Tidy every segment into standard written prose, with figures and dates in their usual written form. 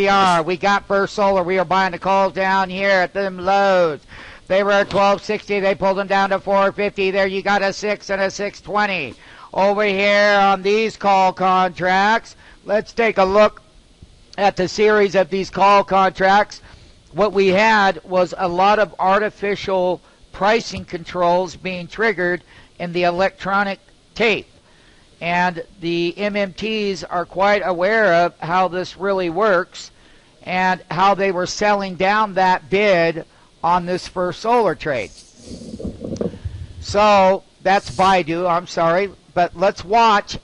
we are. We got First Solar. We are buying the calls down here at them lows. They were at 1260. They pulled them down to 450. There you got a 6 and a 620. Over here on these call contracts, let's take a look at the series of these call contracts. What we had was a lot of artificial pricing controls being triggered in the electronic tape. And the MMTs are quite aware of how this really works and how they were selling down that bid on this First Solar trade. So that's Baidu, I'm sorry, but let's watch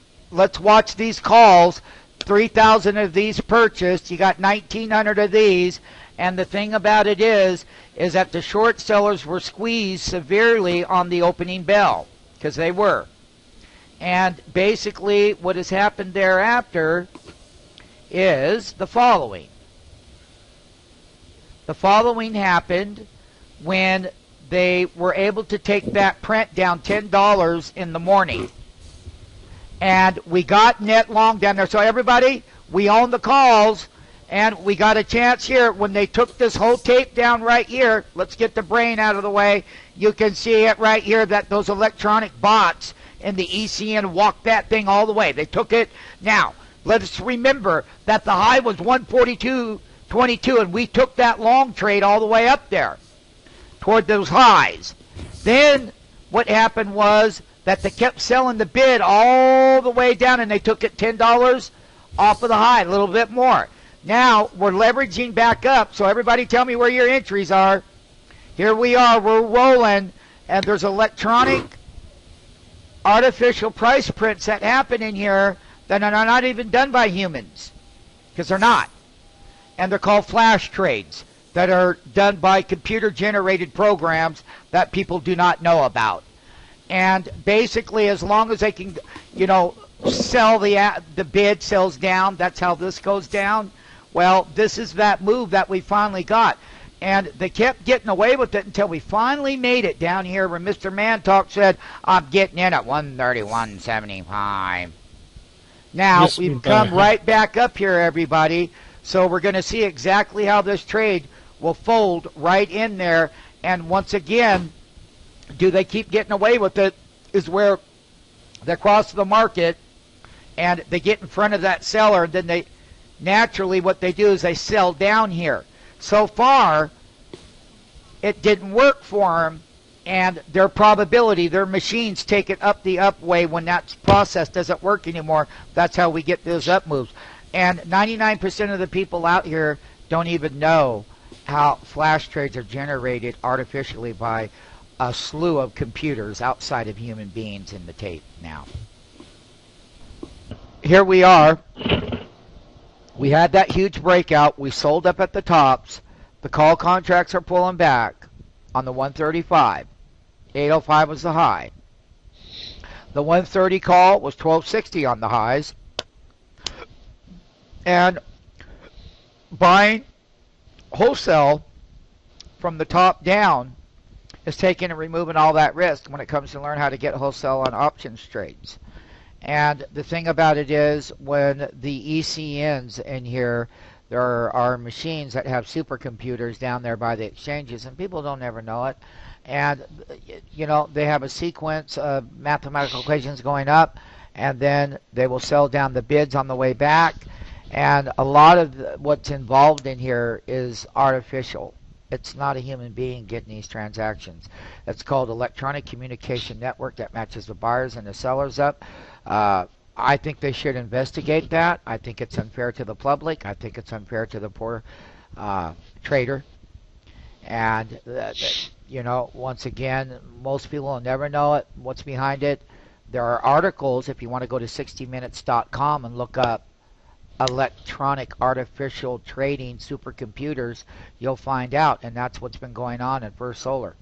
these calls. 3,000 of these purchased. You got 1,900 of these. And the thing about it is that the short sellers were squeezed severely on the opening bell, because they were. And basically what has happened thereafter is the following. The following happened when they were able to take that print down $10 in the morning. And we got net long down there. So everybody, we own the calls. And we got a chance here when they took this whole tape down right here. Let's get the brain out of the way. You can see it right here that those electronic bots in the ECN walked that thing all the way. They took it. Now, let us remember that the high was 142.22, and we took that long trade all the way up there toward those highs. Then what happened was that they kept selling the bid all the way down, and they took it $10 off of the high, a little bit more. Now, we're leveraging back up, so everybody tell me where your entries are. Here we are, we're rolling, and there's electronic artificial price prints that happen in here that are not even done by humans, because they're not. And they're called flash trades that are done by computer-generated programs that people do not know about. And basically, as long as they can, sell the bid sells down, that's how this goes down. Well, this is that move that we finally got. And they kept getting away with it until we finally made it down here where Mr. Mantalk said, I'm getting in at 131.75. Now, yes, we've come right back up here, everybody. So we're going to see exactly how this trade will fold right in there. And once again, do they keep getting away with it is where they cross the market and they get in front of that seller, and then they naturally, what they do is they sell down here. So far, it didn't work for them, and their probability, their machines take it up the up way when that process doesn't work anymore. That's how we get those up moves. And 99% of the people out here don't even know how flash trades are generated artificially by a slew of computers outside of human beings in the tape now. Here we are. We had that huge breakout. We sold up at the tops. The call contracts are pulling back on the 135. 805 was the high. The 130 call was 1260 on the highs. And buying wholesale from the top down is taking and removing all that risk when it comes to learn how to get wholesale on options trades. And the thing about it is, when the ECNs in here, there are machines that have supercomputers down there by the exchanges, and people don't ever know it. And, they have a sequence of mathematical equations going up, and then they will sell down the bids on the way back. And a lot of what's involved in here is artificial. It's not a human being getting these transactions. It's called electronic communication network that matches the buyers and the sellers up. I think they should investigate that. I think it's unfair to the public. I think it's unfair to the poor trader. And, once again, most people will never know it. What's behind it? There are articles, if you want to go to 60minutes.com and look up electronic artificial trading supercomputers, you'll find out. And that's what's been going on in First Solar.